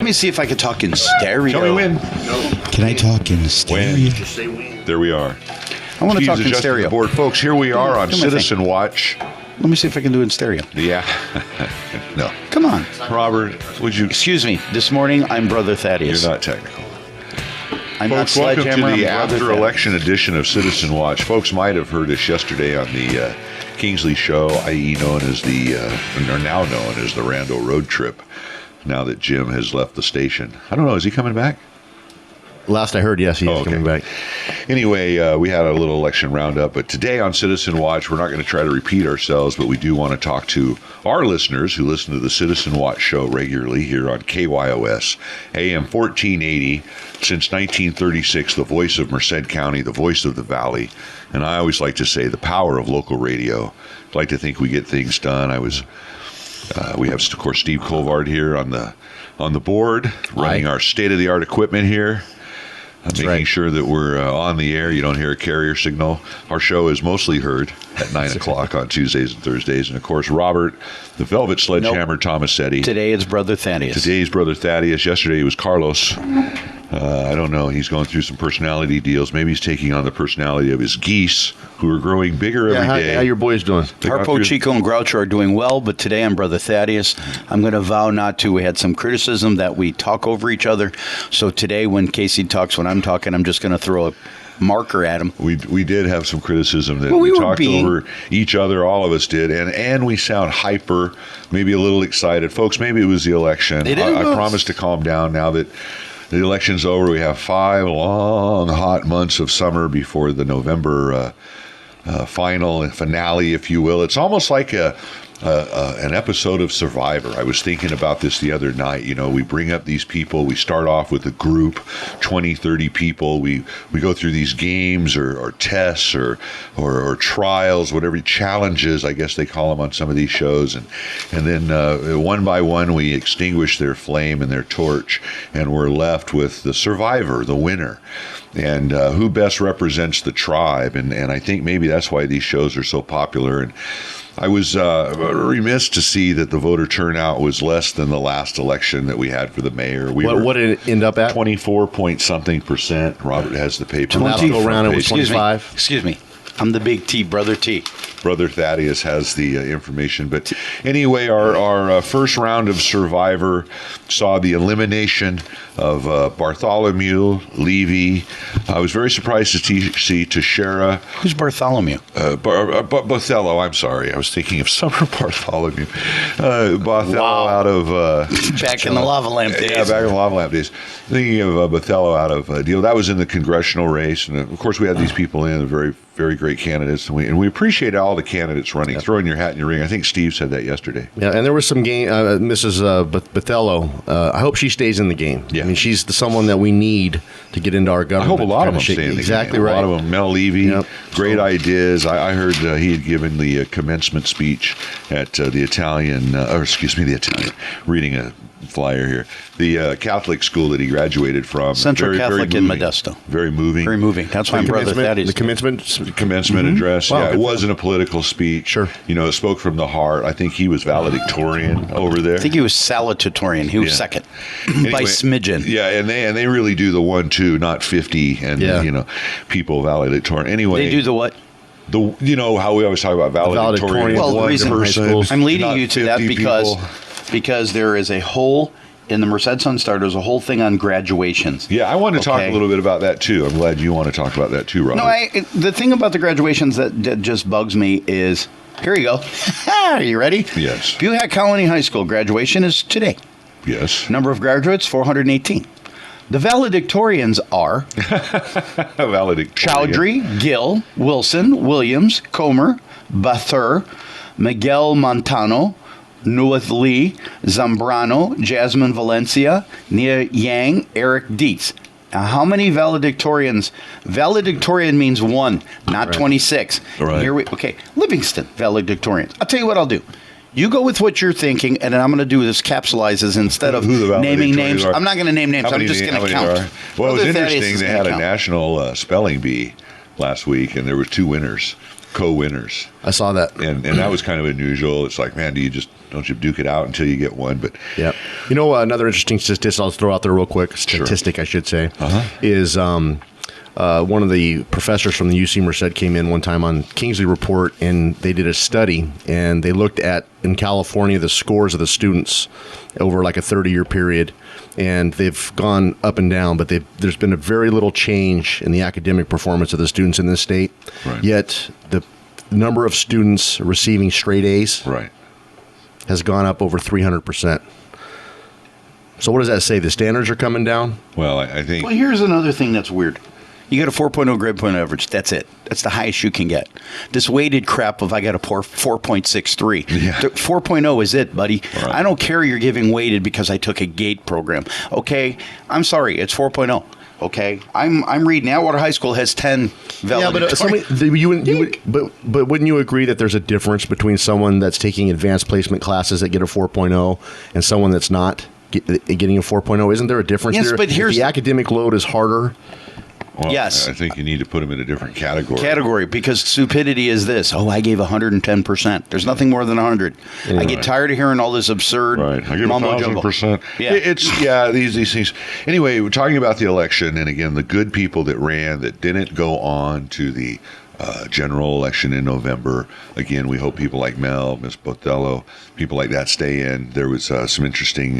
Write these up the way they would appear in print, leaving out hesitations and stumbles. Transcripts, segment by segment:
me see if I can talk in stereo. Tell me when. Can I talk in stereo? There we are. I want to talk in adjusting stereo. the board. Folks, here we are on Do my Citizen Watch. Let me see if I can do it in stereo. Yeah. No. Come on. Robert, would you... Excuse me. This morning, I'm Brother Thaddeus. You're not technical. I'm Folks, not welcome to Sledgehammer. the I'm Brother after-election edition of Citizen Watch. Folks might have heard us yesterday on the Kingsley Show, i.e. known as or now known as the Rando Road Trip, now that Jim has left the station. I don't know, is he coming back? Last I heard, yes, he is coming back. Anyway, we had a little election roundup, but today on Citizen Watch, we're not going to try to repeat ourselves, but we do want to talk to our listeners who listen to the Citizen Watch show regularly here on KYOS, AM 1480, since 1936, the voice of Merced County, the voice of the Valley, and I always like to say the power of local radio. I like to think we get things done. We have, of course, Steve Colvard here on the board, running our state-of-the-art equipment here. Making sure that we're on the air. You don't hear a carrier signal. Our show is mostly heard at 9 o'clock on Tuesdays and Thursdays. And, of course, Robert, the Velvet Sledgehammer, Tomasetti. Today it's Brother Thaddeus. Today's Brother Thaddeus. Yesterday it was Carlos. I don't know. He's going through some personality deals. Maybe he's taking on the personality of his geese, who are growing bigger every day. How your boys doing? Harpo, Chico, and Groucho are doing well, but today I'm Brother Thaddeus. I'm going to vow not to. We had some criticism that we talk over each other. So today when Casey talks, when I'm talking, I'm just going to throw a marker at him. We did have some criticism that we talked over each other. All of us did, and we sound hyper, maybe a little excited. Folks, maybe it was the election. I promise to calm down now that the election's over. We have 5 long, hot months of summer before the November final and finale, if you will. It's almost like an episode of Survivor. I was thinking about this the other night. You know, we bring up these people. We start off with a group, 20, 30 people. We go through these games or tests or trials, whatever, challenges, I guess they call them on some of these shows. And then one by one, we extinguish their flame and their torch, and we're left with the survivor, the winner. And who best represents the tribe. And I think maybe that's why these shows are so popular. And I was remiss to see that the voter turnout was less than the last election that we had for the mayor. What did it end up at? 24-point-something%. Robert has the paper. Last go around, it was 25. Excuse me. I'm the big T, Brother T. Brother Thaddeus has the information. But anyway, our first round of Survivor saw the elimination of Bartholomew, Levy. I was very surprised to see Teixeira. Who's Bartholomew? Bothello, I'm sorry. I was thinking of Summer Bartholomew. Bothello out of... back in the lava lamp days. Yeah, back in the lava lamp days. Thinking of Bothello out of deal. That was in the congressional race. And, of course, we had these people in, very, very great candidates. And we appreciate all the candidates running, throwing your hat in your ring. I think Steve said that yesterday. Yeah, and there was some game. Mrs. Bothello, I hope she stays in the game. Yeah. I mean, she's someone that we need to get into our government. I hope a lot of them stay in the game. Exactly right. A lot of them. Mel Levy, great ideas. I heard he had given the commencement speech at the Italian, reading a flyer here, the Catholic school that he graduated from. Central Catholic in Modesto. Very moving. Very moving. That's why Brother Thaddeus. The commencement address. Wow, yeah, it wasn't a political speech. Sure. You know, it spoke from the heart. I think he was valedictorian over there. I think he was salutatorian. He was second by smidgen. Yeah, and they really do the 1-2, not 50, and people valedictorian. Anyway, they do the what? You know how we always talk about valedictorian. Well, the reason I'm leading you to that because because there is a whole, in the Merced Sun Star, there's a whole thing on graduations. Yeah, I want to talk a little bit about that too. I'm glad you want to talk about that too, Robert. No, the thing about the graduations that just bugs me is, here you go. Are you ready? Yes. Buhack Colony High School graduation is today. Yes. Number of graduates, 418. The valedictorians are Chowdhury, Gill, Wilson, Williams, Comer, Bathur, Miguel Montano, Nueth Lee, Zambrano, Jasmine Valencia, Nia Yang, Eric Dietz. Now, how many valedictorians? Valedictorian means 1, not 26. Right. Livingston, valedictorians. I'll tell you what I'll do. You go with what you're thinking, and then I'm going to do this capsulizes instead of naming names. I'm not going to name names. I'm just going to count. Well, it was interesting. They had a national spelling bee last week, and there were 2 winners. co-winners. I saw that, and that was kind of unusual. It's like, man, don't you duke it out until you get one? But yeah, another interesting statistic I'll throw out there real quick. Statistic, I should say, is one of the professors from the UC Merced came in one time on Kingsley Report, and they did a study, and they looked at, in California, the scores of the students over like a 30-year period, and they've gone up and down, but there's been a very little change in the academic performance of the students in this state. Right. Yet the number of students receiving straight A's has gone up over 300%. So what does that say? The standards are coming down? Well, I think... Well, here's another thing that's weird. You got a 4.0 grade point average. That's it. That's the highest you can get. This weighted crap of I got a 4.63. Yeah. 4.0 is it, buddy. Right. I don't care you're giving weighted because I took a GATE program. Okay? I'm sorry. It's 4.0. Okay? I'm reading Atwater High School has 10 valedictorian. Yeah, but wouldn't you agree that there's a difference between someone that's taking advanced placement classes that get a 4.0 and someone that's not getting a 4.0? Isn't there a difference there? Yes, but here's the academic load is harder. Well, yes. I think you need to put them in a different category. Because stupidity is this. Oh, I gave 110%. There's nothing more than 100. I get tired of hearing all this absurd I give mumbo jumbo. 1,000%. Yeah. These things. Anyway, we're talking about the election, and again, the good people that ran that didn't go on to the general election in November. Again, we hope people like Mel, Miss Botello, people like that stay in. There was some interesting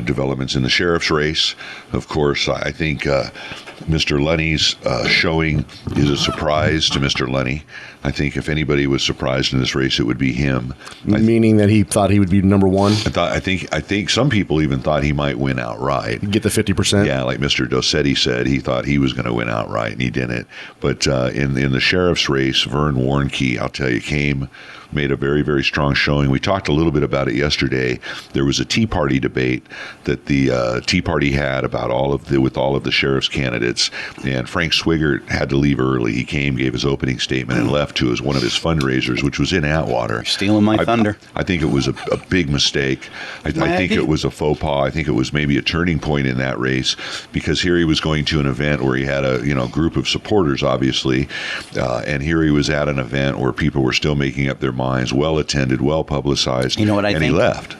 developments in the sheriff's race. Of course, I think Mr. Lunny's showing is a surprise to Mr. Lunny. I think if anybody was surprised in this race, it would be him. Meaning that he thought he would be number one? I think some people even thought he might win outright. Get the 50%? Yeah, like Mr. Tomasetti said, he thought he was going to win outright, and he didn't. But in the sheriff's race, Vern Warnke, I'll tell you, made a very, very strong showing. We talked a little bit about it yesterday. There was a Tea Party debate that the Tea Party had with all of the sheriff's candidates, and Frank Swigert had to leave early. He came, gave his opening statement, and left to one of his fundraisers, which was in Atwater. You're stealing my thunder. I think it was a big mistake. I think it was a faux pas. I think it was maybe a turning point in that race, because here he was going to an event where he had a group of supporters, obviously, and here he was at an event where people were still making up their minds, well attended, well publicized. You know what I think? think? And he left.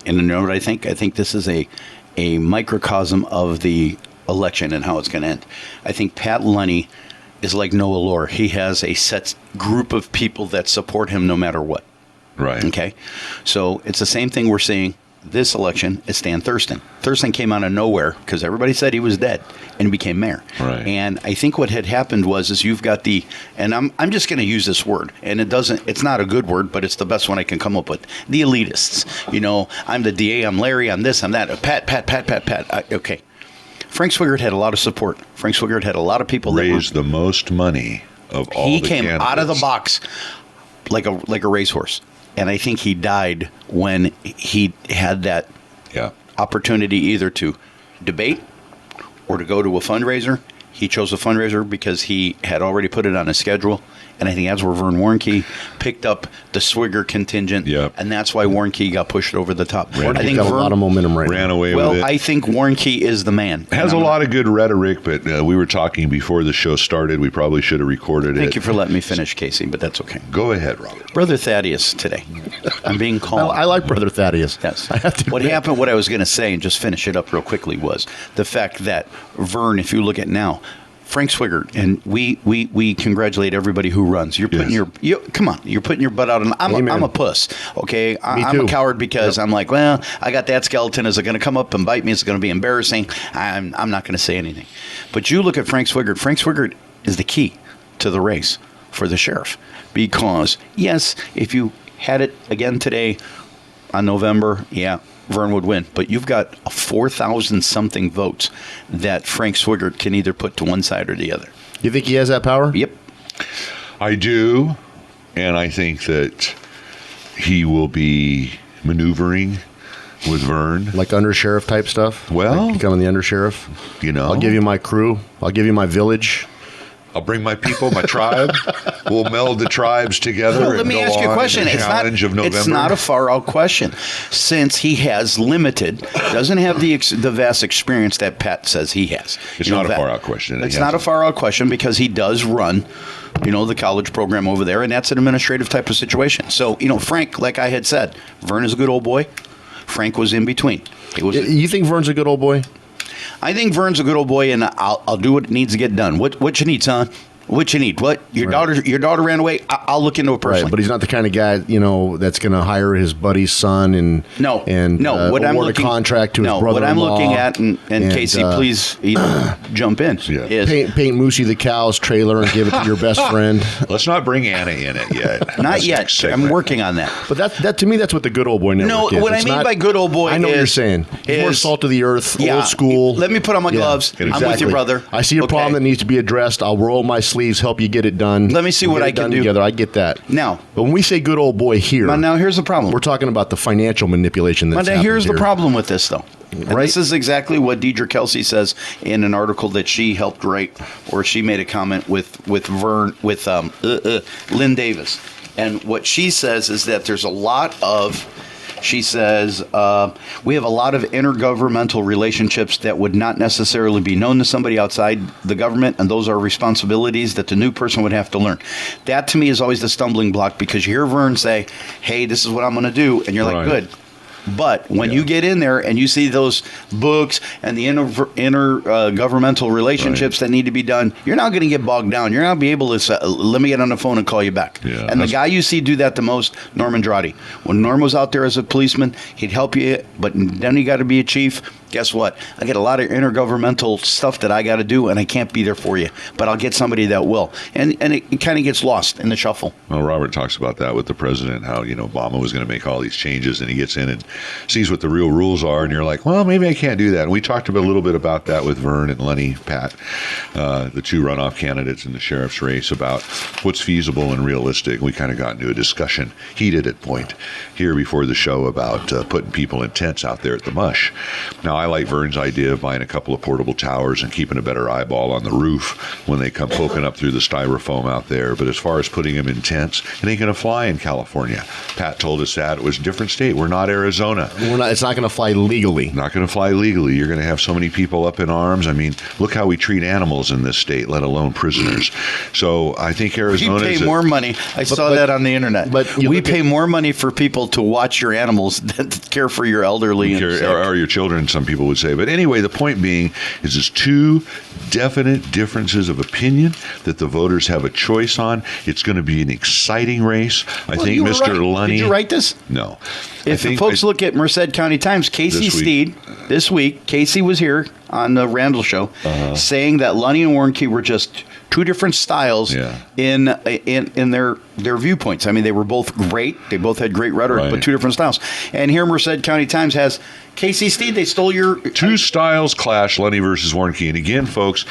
And you know what I think? I think this is a microcosm of the election and how it's going to end. I think Pat Lunny is like Noah Lohr. He has a set group of people that support him no matter what. Right. Okay? So it's the same thing we're seeing this election is Stan Thurston. Thurston came out of nowhere because everybody said he was dead and became mayor. Right. And I think what had happened is you've got and I'm just going to use this word, and it's not a good word, but it's the best one I can come up with. The elitists. I'm the DA, I'm Larry, I'm this, I'm that. Pat. Okay. Frank Swigert had a lot of support. Frank Swigert had a lot of people raised the most money of all the candidates. He came out of the box like a racehorse. And I think he died when he had that opportunity either to debate or to go to a fundraiser. He chose a fundraiser because he had already put it on his schedule. And I think that's where Vern Warnke picked up the Swigert contingent. Yep. And that's why Warnke got pushed over the top. I think got a lot of momentum right now. Ran away with it. Well, I think Warnke is the man. Has a lot of good rhetoric, but we were talking before the show started. We probably should have recorded it. Thank you for letting me finish, Casey, but that's okay. Go ahead, Robert. Brother Thaddeus today. I'm being called. I like Brother Thaddeus. Yes. What happened, what I was going to say, and just finish it up real quickly, was the fact that Vern, if you look at now, Frank Swigert, and we congratulate everybody who runs. You're putting come on, you're putting your butt out. And I'm a puss, okay? I'm a coward because I'm like, well, I got that skeleton. Is it going to come up and bite me? Is it going to be embarrassing? I'm not going to say anything. But you look at Frank Swigert. Frank Swigert is the key to the race for the sheriff, because yes, if you had it again today on November, Vern would win, but you've got 4,000 something votes that Frank Swigert can either put to one side or the other. You think he has that power? Yep. I do, and I think that he will be maneuvering with Vern. Like undersheriff type stuff? Well, like becoming the undersheriff? I'll give you my crew. I'll give you my village. I'll bring my people, my tribe. We'll meld the tribes together. Well, let me ask you a question. It's not a far out question, since he has doesn't have the vast experience that Pat says he has. It's not a far out question. It's not a far out question because he does run the college program over there, and that's an administrative type of situation. So, Frank, like I had said, Vern is a good old boy. Frank was in between. You think Vern's a good old boy? I think Vern's a good old boy, and I'll do what needs to get done. What you need, son? What you need? What your daughter ran away? I'll look into it personally. Right, but he's not the kind of guy that's going to hire his buddy's son and what I'm award a contract to his brother-in-law. What I'm looking at, and Casey, please jump in. Yeah. Is paint Moosey the cow's trailer and give it to your best friend. Let's not bring Anna in it yet. Not yet. I'm working on that. But that to me, that's what the good old boy network is. No, what I mean by good old boy, I know what you're saying. It's more salt of the earth, old school. Let me put on my gloves. Exactly. I'm with you, brother. I see a problem that needs to be addressed. I'll roll my sleeves, help you get it done. Let me see what I can do together. I get that. Now, but when we say good old boy here, now here's the problem. We're talking about the financial manipulation that's happening. Here's the problem with this, though. Right. This is exactly what Deidre Kelsey says in an article that she helped write, or she made a comment with Lynn Davis. And what she says is that there's a lot of. She says, we have a lot of intergovernmental relationships that would not necessarily be known to somebody outside the government, and those are responsibilities that the new person would have to learn. That, to me, is always the stumbling block, because you hear Vern say, hey, this is what I'm going to do, and you're like, good. But when you get in there and you see those books and the intergovernmental relationships that need to be done, you're not going to get bogged down. You're not going to be able to say, let me get on the phone and call you back. Yeah, and the guy you see do that the most, Norman Drawdy. When Norm was out there as a policeman, he'd help you, but then he got to be a chief. Guess what? I get a lot of intergovernmental stuff that I got to do, and I can't be there for you. But I'll get somebody that will. And it kind of gets lost in the shuffle. Well, Robert talks about that with the president, how, Obama was going to make all these changes, and he gets in and sees what the real rules are, and you're like, well, maybe I can't do that. And we talked a little bit about that with Vern and Lenny, Pat, the two runoff candidates in the sheriff's race, about what's feasible and realistic. We kind of got into a discussion, heated at point, here before the show about putting people in tents out there at the mush. Now, I like Vern's idea of buying a couple of portable towers and keeping a better eyeball on the roof when they come poking up through the styrofoam out there. But as far as putting them in tents, it ain't going to fly in California. Pat told us that. It was a different state. We're not Arizona. It's not going to fly legally. Not going to fly legally. You're going to have so many people up in arms. I mean, look how we treat animals in this state, let alone prisoners. So I think Arizona. We pay more money. I saw that on the internet. But we pay more money for people to watch your animals than to care for your elderly or your children, some people would say. But anyway, the point being is there's two definite differences of opinion that the voters have a choice on. It's going to be an exciting race. I think Mr. Lunny. Did you write this? No. If folks look at Merced County Times, Casey Steed, this week, Casey was here on the Randall Show saying that Lunny and Warnke were just two different styles in their viewpoints. I mean, they were both great. They both had great rhetoric, but two different styles. And here Merced County Times has Casey Steed, they stole your... Two styles clash, Lunny versus Warnke. And again, folks,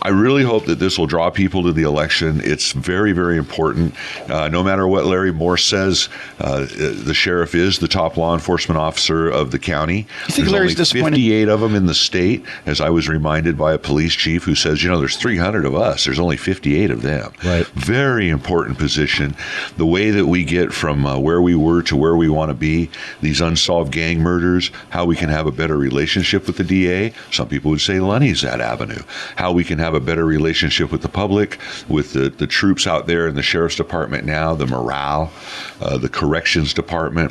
I really hope that this will draw people to the election. It's very, very important. No matter what Larry Morse says, the sheriff is the top law enforcement officer of the county. You think Larry's disappointed? 58 of them in the state, as I was reminded by a police chief who says, there's 300 of us. There's only 58 of them. Right. Very important position. The way that we get from where we were to where we want to be, these unsolved gang murders, how we can have a better relationship with the DA. Some people would say Lunny's that avenue. How we can have a better relationship with the public, with the troops out there in the sheriff's department now, the morale, the corrections department.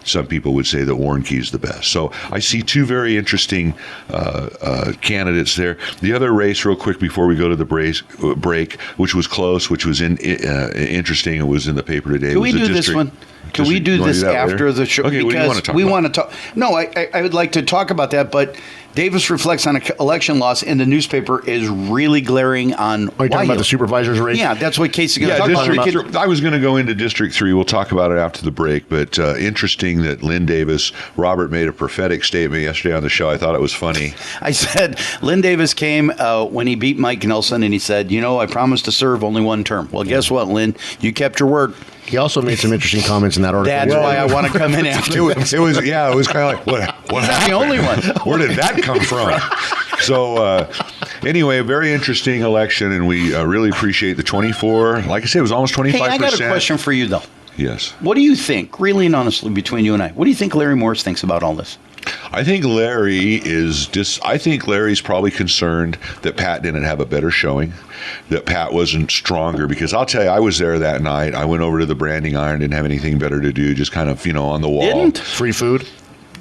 Some people would say that Warnke's the best. So I see two very interesting candidates there. The other race, real quick, before we go to the break, which was close, which was interesting, it was in the paper today. Can we do this one? Can we do this after the show? Okay, because we want to talk. No, I would like to talk about that, but Davis reflects on an election loss in the newspaper is really glaring on. Are you talking about the supervisor's race? Yeah, that's what Casey going to talk about. I was going to go into District 3. We'll talk about it after the break, but interesting that Lynn Davis, Robert made a prophetic statement yesterday on the show. I thought it was funny. I said, Lynn Davis came when he beat Mike Nelson, and he said, I promised to serve only one term. Well, guess what, Lynn? You kept your word. He also made some interesting comments in that article. That's why I want to come in after. It was kind of like, what happened? The only one. Where did that come from? So, anyway, a very interesting election, and we really appreciate the 24. Like I said, it was almost 25%. Hey, I got a question for you, though. Yes. What do you think, really and honestly, between you and I, what do you think Larry Morse thinks about all this? I think I think Larry's probably concerned that Pat didn't have a better showing, that Pat wasn't stronger, because I'll tell you, I was there that night. I went over to the branding iron, didn't have anything better to do, just kind of, on the wall. Free food?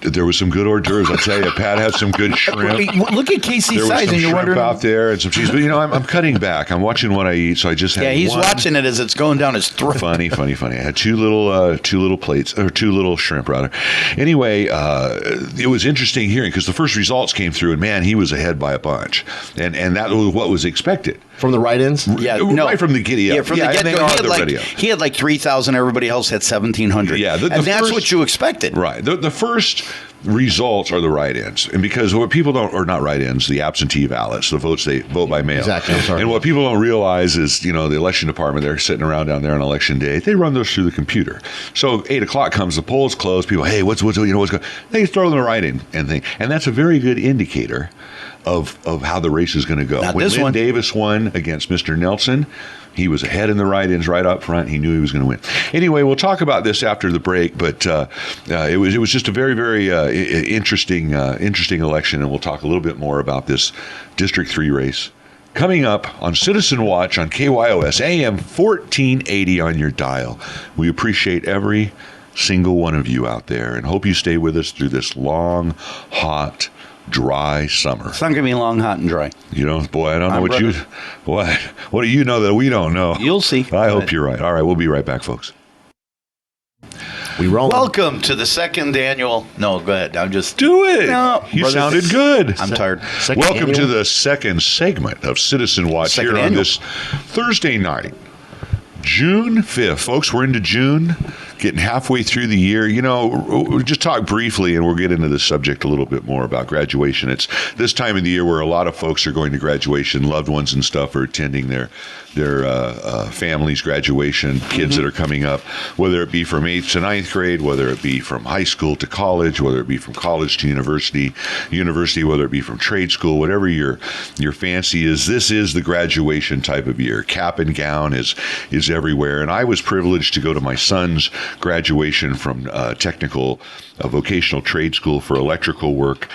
There was some good hors d'oeuvres. I tell you, Pat had some good shrimp. Look at Casey's size, and you're wondering out there and some cheese. But I'm cutting back. I'm watching what I eat, so I just had. Yeah, he's watching it as it's going down his throat. Funny. I had two little plates, or two little shrimp rather. Anyway, it was interesting hearing, because the first results came through, and man, he was ahead by a bunch, and that was what was expected. From the write-ins? Yeah, right from the giddy up. Yeah, from the get-go. He had like 3,000. Everybody else had 1,700. Yeah, and that's what you expected. Right. The first results are the write-ins, and because what people don't, or not write-ins, the absentee ballots, the votes they vote by mail. Exactly. I'm sorry. And what people don't realize is, the election department, they're sitting around down there on election day. They run those through the computer. So 8:00 comes, the polls close. People, hey, what's going? They throw them the write-in and thing, and that's a very good indicator of how the race is going to go. Now, when Lynn Davis won against Mr. Nelson, he was ahead in the write-ins right up front. He knew he was going to win. Anyway, we'll talk about this after the break, but it was just a very, very interesting election, and we'll talk a little bit more about this District 3 race. Coming up on Citizen Watch on KYOS, AM 1480 on your dial. We appreciate every single one of you out there, and hope you stay with us through this long, hot, dry summer. It's not going to be long, hot, and dry. Boy, I don't know what do you know that we don't know? You'll see. I hope you're right. All right, we'll be right back, folks. Welcome to the second annual. No, go ahead. I'm just. Do it. No, you sounded good. I'm tired. Welcome to the second segment of Citizen Watch here on this Thursday night, June 5th. Folks, we're into June, getting halfway through the year. We'll just talk briefly, and we'll get into the subject a little bit more about graduation. It's this time of the year where a lot of folks are going to graduation. Loved ones and stuff are attending their family's graduation, kids that are coming up, whether it be from 8th to 9th grade, whether it be from high school to college, whether it be from college to university, whether it be from trade school, whatever your fancy is. This is the graduation type of year. Cap and gown is everywhere. And I was privileged to go to my son's graduation from technical vocational trade school for electrical work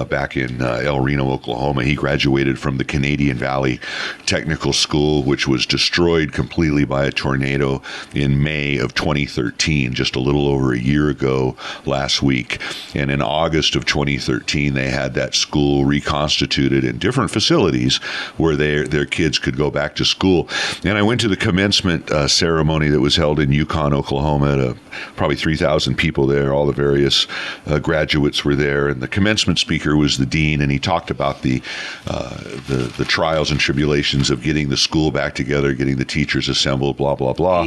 back in El Reno, Oklahoma. He graduated from the Canadian Valley Technical School, which was destroyed completely by a tornado in May of 2013, just a little over a year ago last week. And in August of 2013, they had that school reconstituted in different facilities where their kids could go back to school. And I went to the commencement ceremony that was held in Yukon, Oklahoma. Probably 3,000 people there. All the various graduates were there, and the commencement speaker was the dean, and he talked about the trials and tribulations of getting the school back together, getting the teachers assembled, blah, blah, blah.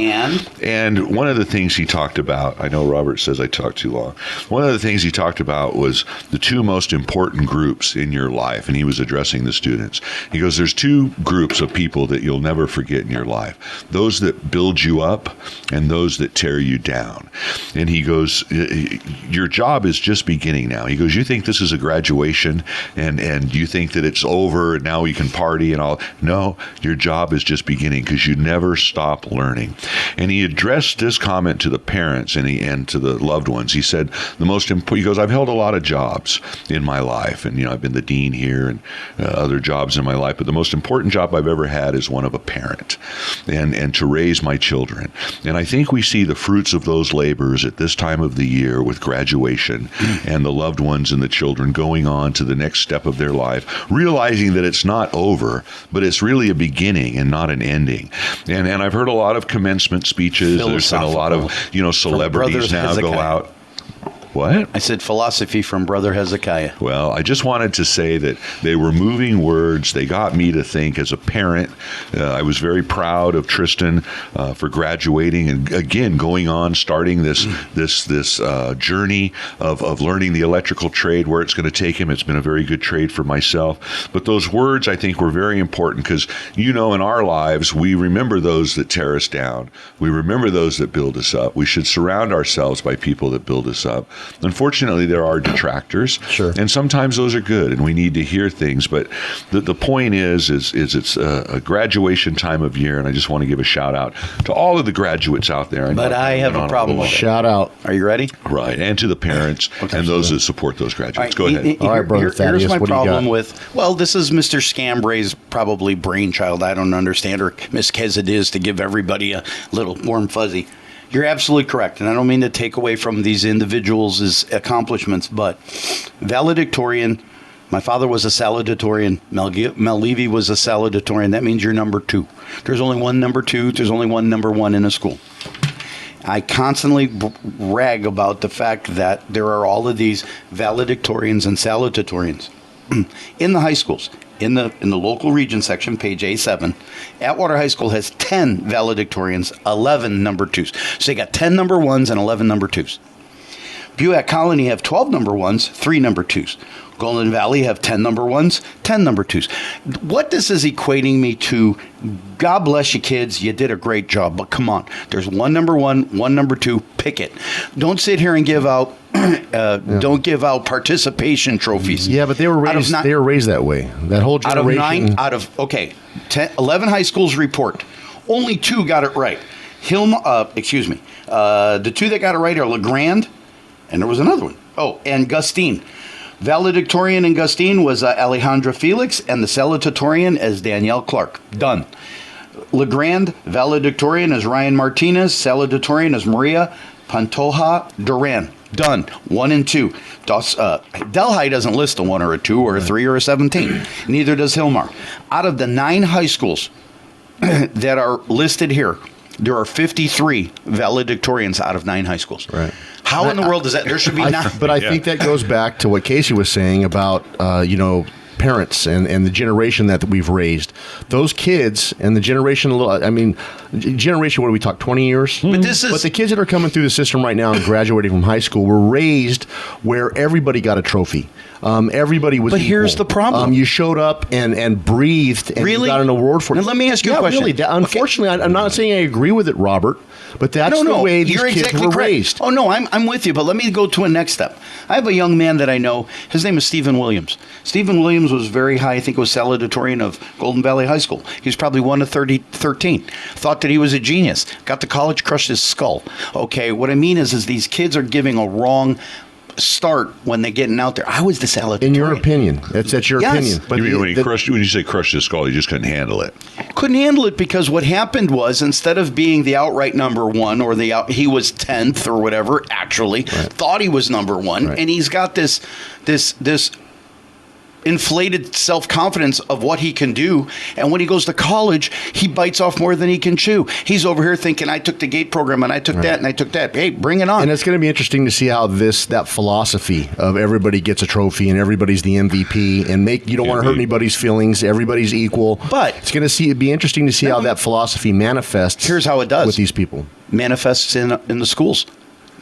And one of the things he talked about, I know Robert says I talk too long. One of the things he talked about was the two most important groups in your life, and he was addressing the students. He goes, there's two groups of people that you'll never forget in your life. Those that build you up and those that tear you down. And he goes, your job is just beginning now. He goes, you think this is a graduation and you think that it's over and now you can party and all. No, your job is just beginning, because you never stop learning. And he addressed this comment to the parents and to the loved ones. He said, the most important, he goes, I've held a lot of jobs in my life, and I've been the dean here and other jobs in my life, but the most important job I've ever had is one of a parent and to raise my children. And I think we see the fruits of those labors at this time of the year with graduation and the loved ones and the children going on to the next step of their life, realizing that it's not over, but it's really a beginning and not an ending. And I've heard a lot of commencement speeches. There's been a lot of, celebrities now go out. What? I said philosophy from Brother Hezekiah. Well, I just wanted to say that they were moving words. They got me to think as a parent. I was very proud of Tristan for graduating and, again, going on, starting this journey of learning the electrical trade, where it's going to take him. It's been a very good trade for myself. But those words, I think, were very important because, in our lives, we remember those that tear us down. We remember those that build us up. We should surround ourselves by people that build us up. unfortunately, there are detractors. Sure. And sometimes those are good, and we need to hear things. But the point is it's a graduation time of year, and I just want to give a shout out to all of the graduates out there. But I have a problem with it. Shout out. Are you ready? Right, and to the parents and those that support those graduates. Go ahead. All right, brother Thaddeus, here's my what do you problem got? with, well, this is Mr. Scambray's probably brainchild. I don't understand, or Miss Kezadiz, to give everybody a little warm fuzzy. You're absolutely correct, and I don't mean to take away from these individuals' accomplishments, but valedictorian, my father was a salutatorian, Mel Levy was a salutatorian. That means you're number 2. There's only one number 2, there's only one number 1 in a school. I constantly brag about the fact that there are all of these valedictorians and salutatorians in the high schools. In the local region section, page A7, Atwater High School has 10 valedictorians, 11 number 2s. So they got 10 number 1s and 11 number 2s. Buac Colony have 12 number 1s, 3 number 2s. Golden Valley have 10 number 1s, 10 number 2s. What this is equating me to, God bless you kids, you did a great job, but come on. There's one number 1, one number 2, pick it. Don't sit here and give out don't give out participation trophies. Yeah, but they were raised that way. That whole generation. Out of 11 high schools report, only 2 got it right. The 2 that got it right are LeGrand, and there was another one. Oh, and Gustine. Valedictorian in Gustine was Alejandra Felix, and the salutatorian is Danielle Clark. Done. LeGrand, valedictorian is Ryan Martinez, salutatorian is Maria Pantoja Duran. Done. 1 and 2. Delhi doesn't list a 1 or a 2 or a 3 or a 17. Neither does Hilmar. Out of the 9 high schools that are listed here, there are 53 valedictorians out of 9 high schools. Right. How in the world is that? There should be 9. But I think that goes back to what Casey was saying about, parents and the generation that we've raised. Those kids and the generation, generation, what do we talk, 20 years? But the kids that are coming through the system right now and graduating from high school were raised where everybody got a trophy. Everybody was equal. Here's the problem. You showed up and breathed and you got an award for it. Now, let me ask you a question. Really. Unfortunately, I'm not saying I agree with it, Robert, but that's the way these kids were raised. Oh, no, I'm with you, but let me go to a next step. I have a young man that I know. His name is Stephen Williams. Stephen Williams was very high. I think was salutatorian of Golden Valley High School. He was probably 1 of 13. Thought that he was a genius. Got to college, crushed his skull. Okay, what I mean is these kids are giving a wrong start when they're getting out there. I was the salutatorian. In your opinion. That's your opinion. But when you say crushed his skull, you just couldn't handle it. Couldn't handle it because what happened was instead of being the outright number 1 or he was 10th or whatever, actually, thought he was number 1, and he's got this inflated self-confidence of what he can do, and when he goes to college he bites off more than he can chew. He's over here thinking, I took the GATE program and I took that and I took that. Hey, bring it on. And it's going to be interesting to see how that philosophy of everybody gets a trophy and everybody's the MVP and you don't want to hurt anybody's feelings, everybody's equal, but it's going to be interesting to see how that philosophy manifests. Here's how it does with these people. Manifests in the schools.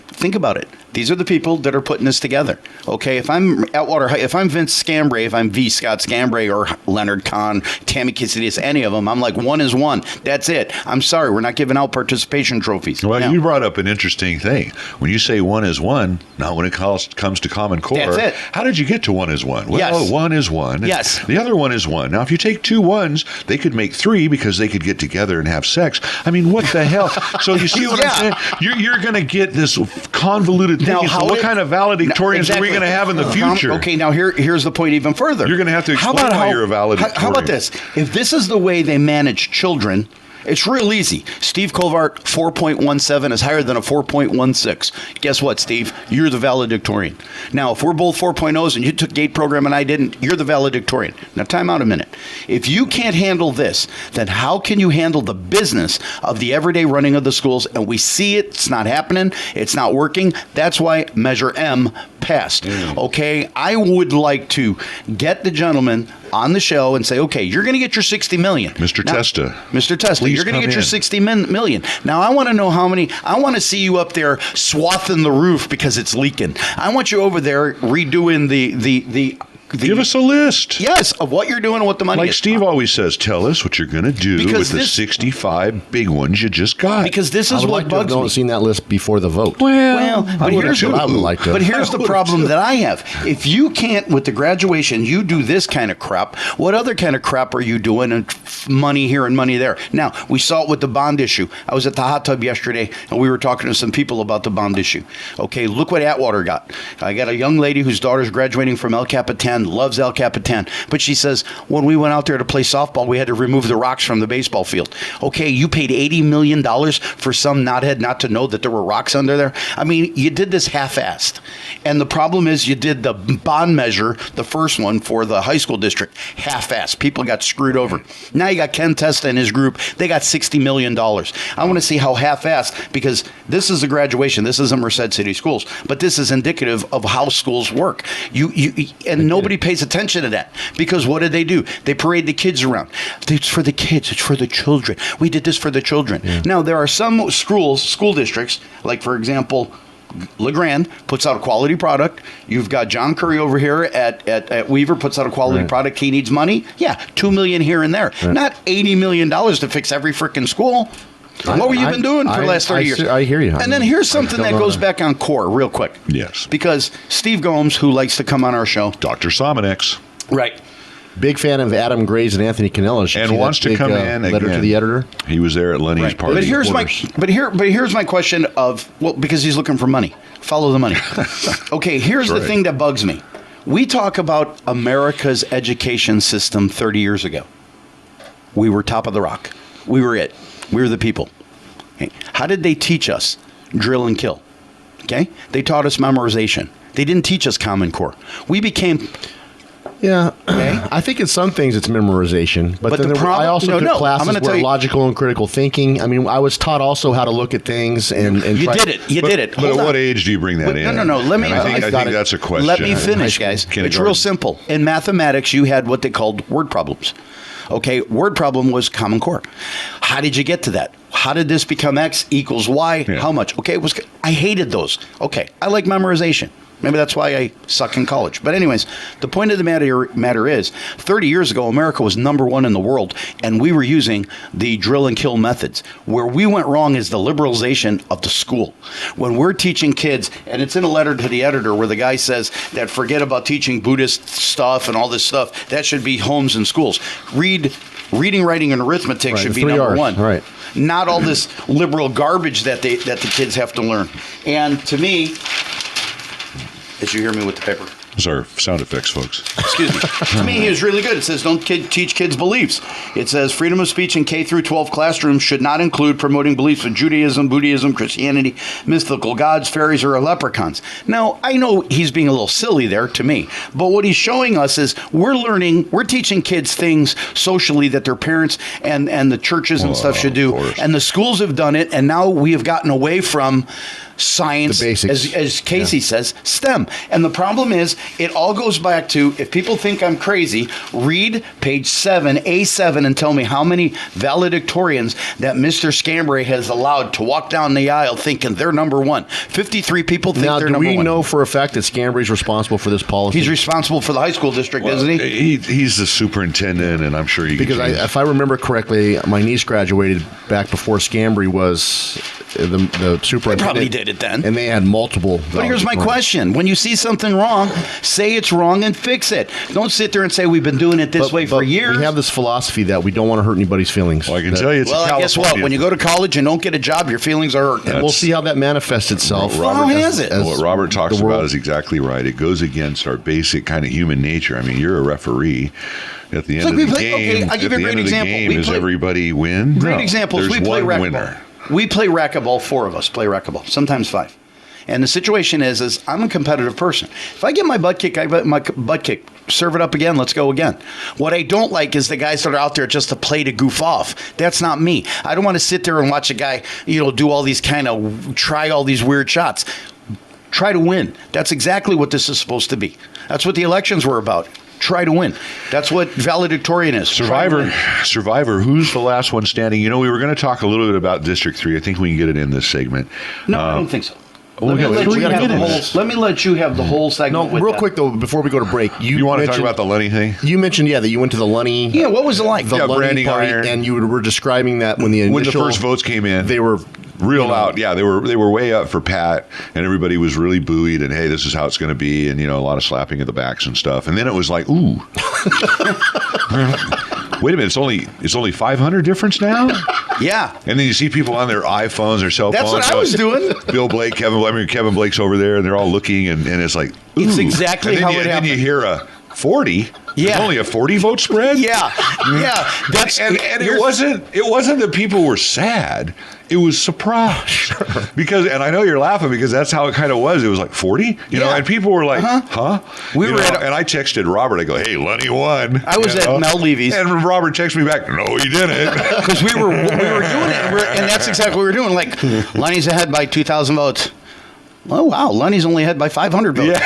Think about it. These are the people that are putting this together. Okay, if I'm Atwater High, if I'm Vince Scambray, if I'm V. Scott Scambray or Leonard Kahn, Tammy Kitsidis, any of them, I'm like 1 is 1. That's it. I'm sorry, we're not giving out participation trophies. Well, you brought up an interesting thing. When you say 1 is 1, now when it comes to Common Core, that's it. How did you get to 1 is 1? Well, yes. 1 is 1. Yes. The other 1 is 1. Now, if you take 2 1s, they could make 3 because they could get together and have sex. I mean, what the hell? So you see what I'm saying? You're going to get this convoluted thing. Now, so what kind of valedictorians are we going to have in the future? Okay, now here's the point even further. You're going to have to explain how you're a valedictorian. How about this? If this is the way they manage children, it's real easy. Steve Colvard, 4.17 is higher than a 4.16. Guess what, Steve? You're the valedictorian. Now, if we're both 4.0s and you took GATE program and I didn't, you're the valedictorian. Now, time out a minute. If you can't handle this, then how can you handle the business of the everyday running of the schools? And we see it. It's not happening. It's not working. That's why Measure M passed. Okay? I would like to get the gentleman on the show and say, okay, you're going to get your $60 million. Mr. Testa, you're going to get your $60 million. Now, I want to know how many. I want to see you up there swathing the roof because it's leaking. I want you over there redoing the Give us a list. Yes, of what you're doing and what the money is. Like Steve always says, tell us what you're going to do with the 65 big ones you just got. Because this is what bugs me. I would seen that list before the vote. Well, but here's the problem that I have. If you can't, with the graduation, you do this kind of crap, what other kind of crap are you doing? And money here and money there. Now, we saw it with the bond issue. I was at the hot tub yesterday, and we were talking to some people about the bond issue. Okay, look what Atwater got. I got a young lady whose daughter's graduating from El Capitan, loves El Capitan, but she says, when we went out there to play softball, we had to remove the rocks from the baseball field. Okay, you paid $80 million for some knothead not to know that there were rocks under there? I mean, you did this half-assed. And the problem is you did the bond measure, the first one for the high school district, half-assed. People got screwed over. Now you got Ken Testa and his group. They got $60 million. I want to see how half-assed, because this is a graduation. This isn't Merced City Schools, but this is indicative of how schools work. And nobody pays attention to that, because what did they do? They parade the kids around. It's for the kids. It's for the children. We did this for the children. Yeah. Now, there are some school districts, like, for example, LeGrand puts out a quality product. You've got John Curry over here at Weaver puts out a quality product. He needs money. Yeah, $2 million here and there. Right. Not $80 million to fix every freaking school. What have you been doing for the last 30 years? I hear you. And then here's something that goes back on core real quick. Yes. Because Steve Gomes, who likes to come on our show. Dr. Somonex. Right. Big fan of Adam Gray's and Anthony Canella. And wants to come in letter again. to the editor. He was there at Lenny's party. But here's my question of, well, because he's looking for money. Follow the money. Okay, here's the thing that bugs me. We talk about America's education system 30 years ago. We were top of the rock. We were it. We were the people. Okay. How did they teach us drill and kill? Okay? They taught us memorization. They didn't teach us Common Core. We became... Yeah, okay. I think in some things it's memorization, but then I also took classes where logical and critical thinking. I mean, I was taught also how to look at things and you did it. But at what age do you bring that in? No. Let me. I think that's a question. Let me finish, guys. It's real simple. In mathematics, you had what they called word problems. Okay, word problem was Common Core. How did you get to that? How did this become X equals Y? Yeah. How much? Okay, I hated those. Okay, I like memorization. Maybe that's why I suck in college. But anyways, the point of the matter is, 30 years ago, America was #1 in the world, and we were using the drill and kill methods. Where we went wrong is the liberalization of the school. When we're teaching kids, and it's in a letter to the editor where the guy says that forget about teaching Buddhist stuff and all this stuff, that should be homes and schools. Reading, writing, and arithmetic should be number one. Right. Not all this liberal garbage that the kids have to learn. And to me... Did you hear me with the paper? Those are sound effects, folks. Excuse me. To me, he was really good. It says, don't teach kids beliefs. It says, freedom of speech in K through 12 classrooms should not include promoting beliefs of Judaism, Buddhism, Christianity, mythical gods, fairies, or leprechauns. Now, I know he's being a little silly there to me, but what he's showing us is we're teaching kids things socially that their parents and the churches and stuff should do. And the schools have done it, and now we have gotten away from science, as Casey says, STEM. And the problem is, it all goes back to, if people think I'm crazy, read page 7, A7, and tell me how many valedictorians that Mr. Scambray has allowed to walk down the aisle thinking they're #1. 53 people think they're #1. Now, do we know for a fact that Scambray's responsible for this policy? He's responsible for the high school district, isn't he? He's the superintendent, and I'm sure he... Because if I remember correctly, my niece graduated back before Scambray was... the superintendent. They probably did it then. And they had multiple. But here's my question. When you see something wrong, say it's wrong and fix it. Don't sit there and say we've been doing it this way for years. We have this philosophy that we don't want to hurt anybody's feelings. Well, I can tell you it's California. Guess what? When you go to college and don't get a job, your feelings are hurt. And we'll see how that manifests itself. How has it? What Robert talks about is exactly right. It goes against our basic kind of human nature. I mean, you're a referee. At the end of the game, I'll give you a great example. Does everybody win? Great examples. There's one winner. We play racquetball, 4 of us play racquetball, sometimes 5. And the situation is I'm a competitive person. If I get my butt kicked, I get my butt kicked. Serve it up again. Let's go again. What I don't like is the guys that are out there just to play to goof off. That's not me. I don't want to sit there and watch a guy, do all these try all these weird shots. Try to win. That's exactly what this is supposed to be. That's what the elections were about. Try to win. That's what valedictorian is. Survivor. Who's the last one standing? We were going to talk a little bit about District 3. I think we can get it in this segment. No, I don't think so. Let me let you have the whole segment. No, real quick though, before we go to break, you want to talk about the Lunny thing? You mentioned that you went to the Lunny. Yeah, what was it like? The Lunny branding party, iron. and you were describing that when the first votes came in, they were real out. Yeah, they were way up for Pat, and everybody was really buoyed. And hey, this is how it's going to be, and a lot of slapping of the backs and stuff. And then it was like, ooh. Wait a minute! It's only 500 difference now. Yeah. And then you see people on their iPhones, their cell That's phones. That's what I was doing. Bill Blake, Kevin Blake's over there, and they're all looking, and it's like, ooh. It's exactly how it happened. And then you hear a 40. Yeah. There's only a 40 vote spread. Yeah. That's and it wasn't that people were sad. It was surprise. Sure. And I know you're laughing because that's how it kind of was. It was like 40, and people were like, huh? And I texted Robert. I go, hey, Lunny won. I was at Mel Levy's. And Robert texted me back, no, he didn't. Because we were doing it. And that's exactly what we were doing. Like, Lunny's ahead by 2,000 votes. Oh, wow. Lunny's only ahead by 500 votes.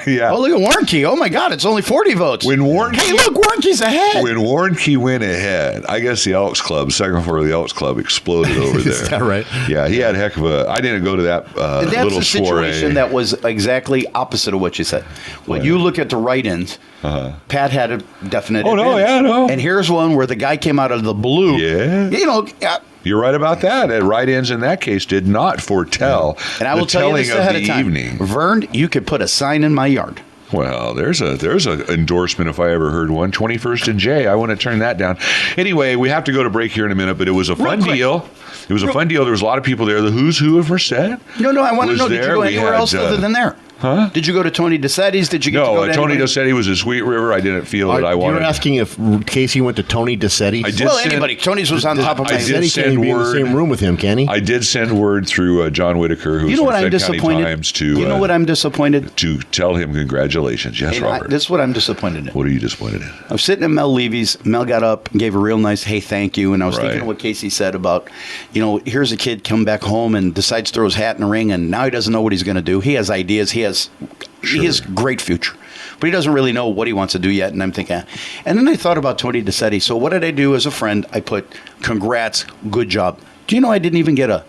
Yeah. Oh, look at Warnke. Oh, my God. It's only 40 votes. Hey, look, Warnke's ahead. When Warnke went ahead, I guess the Elks Club, second floor of the Elks Club, exploded over there. Is that right? Yeah, he had a heck of a... I didn't go to that little soiree. That's a situation that was exactly opposite of what you said. When you look at the write-ins, Pat had a definite advantage. No, yeah, no. And here's one where the guy came out of the blue. Yeah. You're right about that. Write-ins in that case did not foretell and I will tell you this ahead of time. Evening. Vern, you could put a sign in my yard. Well, there's an endorsement if I ever heard one. 21st and J. I want to turn that down. Anyway, we have to go to break here in a minute, but it was a fun deal. It was a fun deal. There was a lot of people there. The who's who of Merced. No, I want to know, did you go anywhere else other than there? Huh? Did you go to Tony DeSetti's? Did you get to go to Tony DeSetti was in Sweet River. I didn't feel that I wanted. You're asking if Casey went to Tony DeSetti's? Anybody. Tony's was on top of my DeSetti can't be in the same room with him, can he? I did send word through John Whitaker, who's from Fed County Times, to what I'm disappointed? To tell him congratulations. Yes, Robert. This is what I'm disappointed in. What are you disappointed in? I was sitting at Mel Levy's. Mel got up and gave a real nice, hey, thank you. And I was thinking of what Casey said about, here's a kid come back home and decides to throw his hat in the ring, and now he doesn't know what he's going to do. He has ideas. He has great future, but he doesn't really know what he wants to do yet. And I'm thinking, and then I thought about Tony DeSetti. So what did I do as a friend? I put, congrats, good job. Do you know I didn't even get a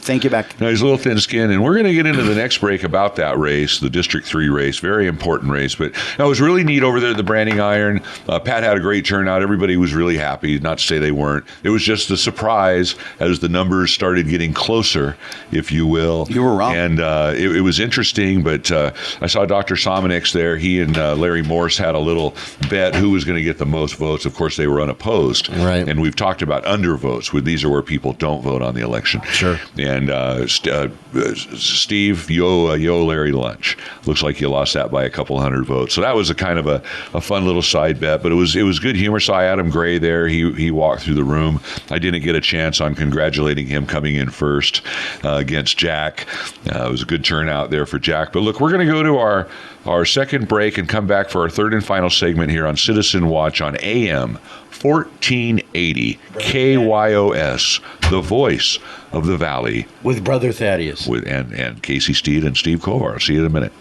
thank you back? No, he's a little thin-skinned, and we're going to get into the next break about that race, the District 3 race, very important race. But it was really neat over there at the Branding Iron. Pat had a great turnout. Everybody was really happy, not to say they weren't. It was just the surprise as the numbers started getting closer, if you will. You were wrong. And it was interesting, but I saw Dr. Somonix there. He and Larry Morse had a little bet who was going to get the most votes. Of course, they were unopposed. Right. And we've talked about undervotes. These are where people don't vote on the election. Sure. And Steve, Larry lunch. Looks like you lost that by a couple hundred votes. So that was a kind of a fun little side bet, but it was good humor. Saw Adam Gray there. He walked through the room. I didn't get a chance on congratulating him coming in first against Jack. It was a good turnout there for Jack. But look, we're going to go to our second break and come back for our third and final segment here on Citizen Watch on AM 1480 KYOS, the voice of the Valley. With Brother Thaddeus. And Casey Steed and Steve Colvard. I'll see you in a minute.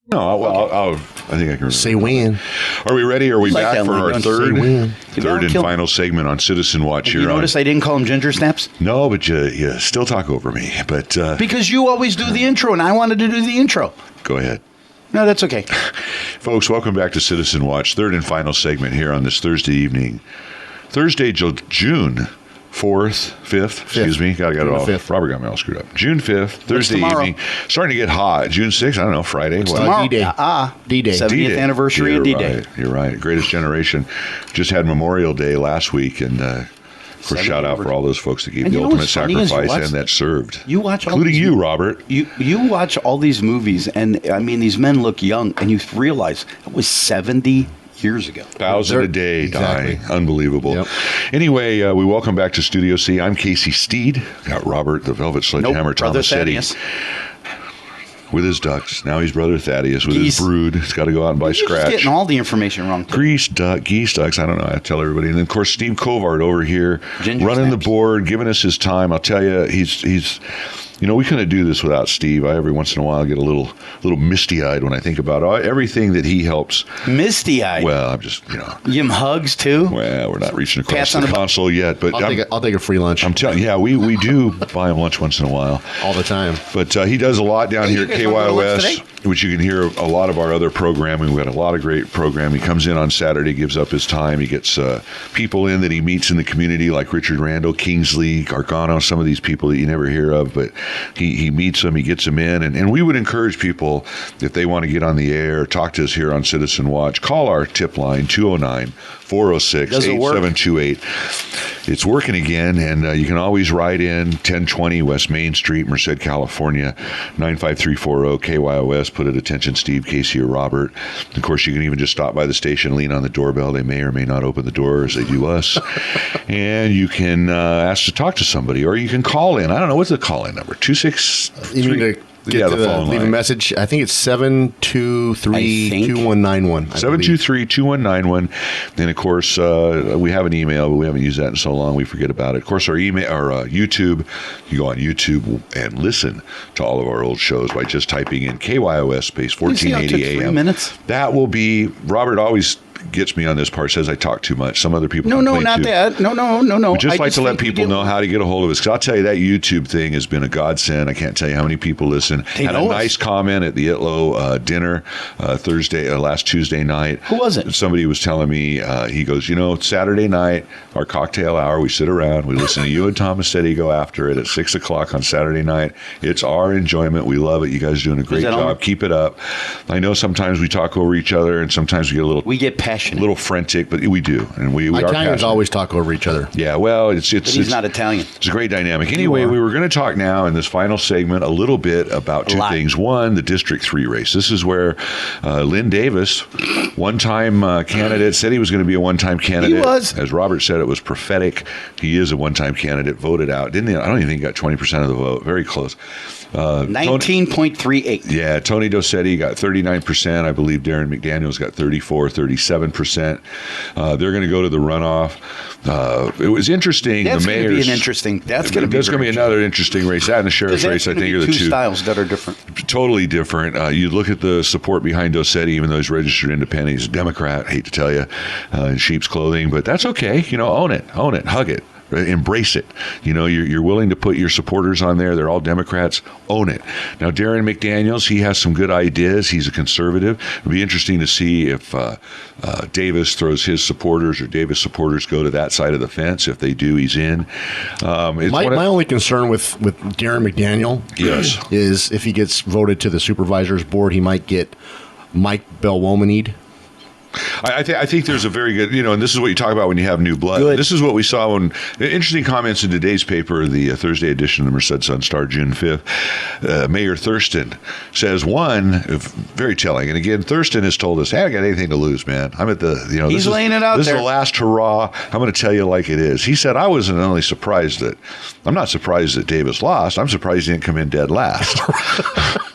No, I think I can say when. Are we ready? Are we back for our third and kill final segment on Citizen Watch here? You notice I didn't call him Ginger Snaps? No, but you still talk over me. But because you always do the intro, and I wanted to do the intro. Go ahead. No, that's okay. Folks, welcome back to Citizen Watch, third and final segment here on this Thursday evening. Thursday, June 4th, 5th, excuse me. Got it all. 5th. Robert got me all screwed up. June 5th, Thursday evening. Starting to get hot. June 6th, I don't know, Friday. Tomorrow. D-Day. D-Day. 70th anniversary of D-Day. Right, you're right. Greatest Generation. Just had Memorial Day last week, and of course, shout out for all those folks that gave the ultimate sacrifice and that served. You watch all including you, Robert. You watch all these movies, and I mean, these men look young, and you realize it was 70 years ago. 1,000 a day dying. Unbelievable. Yep. Anyway, we welcome back to Studio C. I'm Casey Steed. Got Robert, the Velvet Sledgehammer, Tomasetti. With his ducks. Now he's Brother Thaddeus with his brood. He's got to go out and buy scratch. He's getting all the information wrong. Geese ducks. I don't know. I tell everybody. And then, of course, Steve Colvard over here running the board, giving us his time. I'll tell you, he's we couldn't do this without Steve. I every once in a while get a little misty-eyed when I think about everything that he helps. Misty-eyed? Well, I'm just, You give him hugs, too? Well, we're not reaching across the console yet. But I'll take a free lunch. I'm telling you, yeah, we do buy him lunch once in a while. All the time. But he does a lot down here at KYOS, which you can hear a lot of our other programming. We've got a lot of great programming. He comes in on Saturday, gives up his time. He gets people in that he meets in the community, like Richard Randall, Kingsley, Gargano, some of these people that you never hear of, but he meets them, he gets them in, and we would encourage people, if they want to get on the air, talk to us here on Citizen Watch, call our tip line, 209-406-8728. It's working again, and you can always write in 1020 West Main Street, Merced, California, 95340 KYOS. Put it attention Steve, Casey, or Robert. Of course, you can even just stop by the station, lean on the doorbell. They may or may not open the door as they do us. And you can ask to talk to somebody, or you can call in. I don't know, what's the call-in number? 263? You mean to leave a message? I think it's 723-2191. 723-2191. Then, of course, we have an email, but we haven't used that in so long we forget about it. Of course, our email, our YouTube, you go on YouTube and listen to all of our old shows by just typing in KYOS space 1480 AM. 3 minutes. That will be, Robert always gets me on this part, says I talk too much. Some other people No, not too. that. No. We just like to let people know how to get a hold of us. Because I'll tell you, that YouTube thing has been a godsend. I can't tell you how many people listen. Had a nice comment at the Itlo dinner last Tuesday night. Who was it? Somebody was telling me, he goes, Saturday night, our cocktail hour, we sit around, we listen to you and Tomasetti go after it at 6 o'clock on Saturday night. It's our enjoyment. We love it. You guys are doing a great job. Keep it up. I know sometimes we talk over each other, and sometimes we get passionate. A little frantic, but we do, and we are Italians passionate. always talk over each other. Yeah, well, but he's not Italian. It's a great dynamic. Anyway, we were going to talk now in this final segment a little bit about two things. One, the District 3 race. This is where Lynn Davis, one-time candidate, said he was going to be a one-time candidate. He was. As Robert said, it was prophetic. He is a one-time candidate, voted out. Didn't he? I don't even think he got 20% of the vote. Very close. 19.38. Yeah, Tony Dosetti got 39%. I believe Darren McDaniels got 37%. They're going to go to the runoff. It was interesting. That's going to be an interesting. That's going to be another interesting race. That and the sheriff's race, I think, are the two styles that are different. Totally different. You look at the support behind Dosetti, even though he's registered independent. He's a Democrat. I hate to tell you, in sheep's clothing, but that's okay. Own it, hug it. Embrace it. You're willing to put your supporters on there. They're all Democrats. Own it. Now, Darren McDaniels, he has some good ideas. He's a conservative. It'll be interesting to see if Davis throws his supporters or Davis supporters go to that side of the fence. If they do, he's in. My only concern with Darren McDaniel is if he gets voted to the supervisors board, he might get Mike Belwomanied. I think there's a very good, and this is what you talk about when you have new blood. Good. This is what we saw when, interesting comments in today's paper, the Thursday edition of the Merced Sun-Star, June 5th. Mayor Thurston says, very telling, and again, Thurston has told us, hey, I got anything to lose, man. I'm at the, he's laying it out there. This is the last hurrah. I'm going to tell you like it is. He said, I'm not surprised that Davis lost. I'm surprised he didn't come in dead last.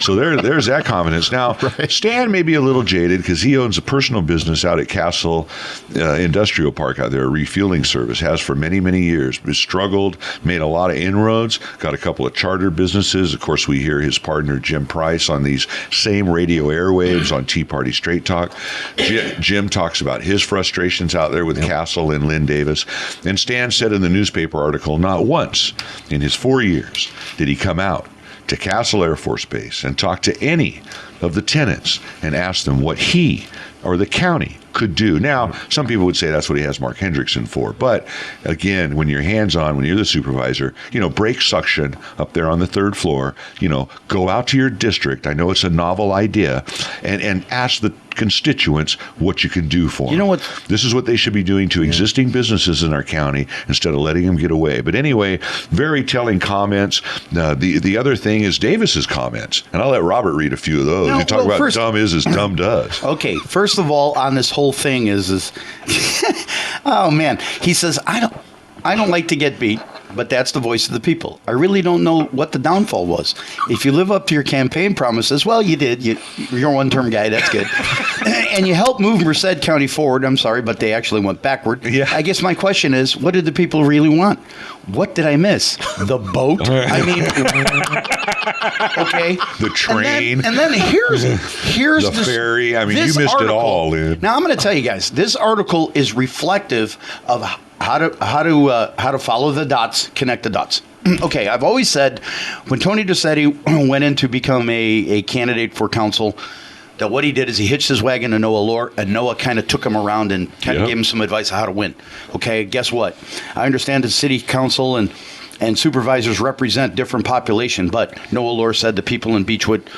So there's that confidence. Now, Stan may be a little jaded because he owns a personal business out at Castle Industrial Park out there, a refueling service, has for many, many years. Struggled, made a lot of inroads, got a couple of charter businesses. Of course, we hear his partner, Jim Price, on these same radio airwaves on Tea Party Straight Talk. Jim talks about his frustrations out there with Castle and Lynn Davis. And Stan said in the newspaper article, not once in his 4 years did he come out to Castle Air Force Base and talk to any of the tenants and ask them what he or the county could do. Now, some people would say that's what he has Mark Hendrickson for. But again, when you're hands-on, when you're the supervisor, break suction up there on the third floor, go out to your district. I know it's a novel idea, and ask the constituents what you can do for them. You know what? This is what they should be doing to existing businesses in our county instead of letting them get away. But anyway, very telling comments. The other thing is Davis's comments, and I'll let Robert read a few of those. You talk about dumb is as dumb does. Okay, first of all, on this whole thing is oh man, he says I don't like to get beat. but that's the voice of the people. I really don't know what the downfall was. If you live up to your campaign promises, well, you did. You're a one-term guy. That's good. And you helped move Merced County forward. I'm sorry, but they actually went backward. Yeah. I guess my question is, what did the people really want? What did I miss? The boat? I mean, okay. The train. And then here's the ferry. I mean, you missed article. It all, Lynn. Now I'm going to tell you guys, this article is reflective of how to follow the dots, connect the dots. Okay, I've always said when Tony Tomasetti went in to become a candidate for council, that what he did is he hitched his wagon to Noah Lore, and Noah kind of took him around and kind of gave him some advice on how to win. Okay, guess what? I understand the city council and supervisors represent different population, but Noah Lore said the people in Beechwood,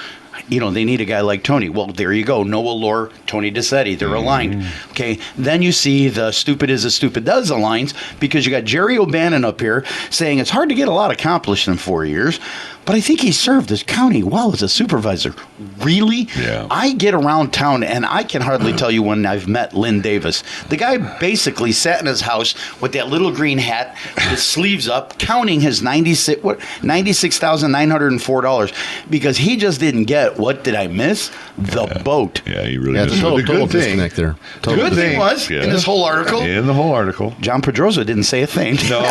they need a guy like Tony. Well, there you go. Noah Lore, Tony Tomasetti, they're aligned. Okay, then you see the stupid is as stupid does aligns, because you got Jerry O'Bannon up here saying it's hard to get a lot accomplished in 4 years, but I think he served this county well as a supervisor. Really? Yeah. I get around town, and I can hardly tell you when I've met Lynn Davis. The guy basically sat in his house with that little green hat, his sleeves up, counting his $96,904, because he just didn't get, what did I miss? The boat. Yeah, he really It's missed a it. total disconnect there. Total Good thing was, in this whole article, In the whole article. John Pedroza didn't say a thing. No.